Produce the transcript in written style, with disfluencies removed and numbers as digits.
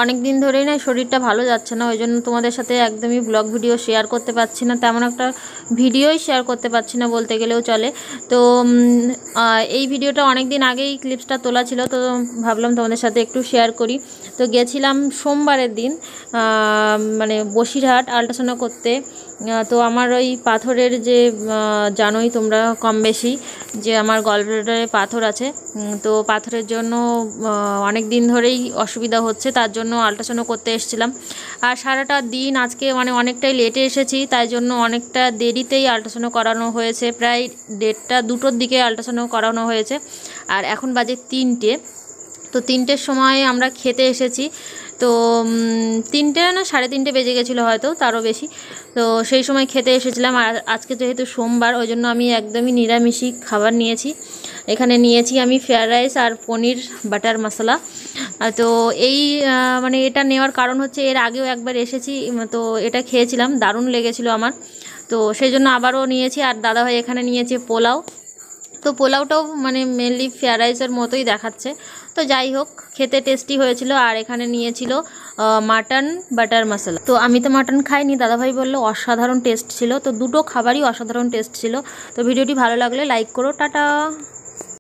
অনেক দিন ধরেই না শরীরটা ভালো যাচ্ছে না, ওই জন্য তোমাদের সাথে একদমই ব্লগ ভিডিও শেয়ার করতে পারছি না, তেমন একটা ভিডিওই শেয়ার করতে পারছি না বলতে গেলেও চলে। তো এই ভিডিওটা অনেক দিন আগেই ক্লিপসটা তোলা ছিল, তো ভাবলাম তোমাদের সাথে একটু শেয়ার করি। তো গেছিলাম সোমবারের দিন মানে বসিরহাট আল্ট্রাসাউন্ড করতে। তো আমার ওই পাথরের যে জানোই তোমরা কম বেশি যে আমার গলব্লাডারে পাথর আছে। তো পাথরের জন্য অনেক দিন ধরেই অসুবিধা হচ্ছে, তার জন্য আল্ট্রাসাউন্ড করতে এসেছিলাম। আর সারাটা দিন আজকে মানে অনেকটাই লেটে এসেছি, তাই জন্য অনেকটা দেরিতেই আল্ট্রাসাউন্ড করানো হয়েছে, প্রায় 1:30-2টোর দিকে আল্ট্রাসাউন্ড করানো হয়েছে। আর এখন বাজে 3টে। তো 3টের সময় আমরা খেতে এসেছি। তো 3টে না 3:30 বেজে গেছিলো হয়তো, তারও বেশি। তো সেই সময় খেতে এসেছিলাম। আর আজকে যেহেতু সোমবার, ওই জন্য আমি একদমই নিরামিষই খাবার নিয়েছি। এখানে নিয়েছি আমি ফ্রায়েড রাইস আর পনির বাটার মশলা। তো এই মানে এটা নেওয়ার কারণ হচ্ছে এর আগেও একবার এসেছি, তো এটা খেয়েছিলাম, দারুণ লেগেছিলো আমার। তো সেই জন্য আবারও নিয়েছি। আর দাদাভাই এখানে নিয়েছে পোলাও। তো পোলাওটাও মানে মেনলি ফ্রায়েড রাইসের মতোই দেখাচ্ছে। তো যাই হোক, খেতে টেস্টি হয়েছিল। আর এখানে নিয়েছিল মাটন বাটার মশলা। তো আমি তো মাটন খাইনি, দাদাভাই বললো অসাধারণ টেস্ট ছিল। তো দুটো খাবারই অসাধারণ টেস্ট ছিল। তো ভিডিওটি ভালো লাগলে লাইক করো, টাটা।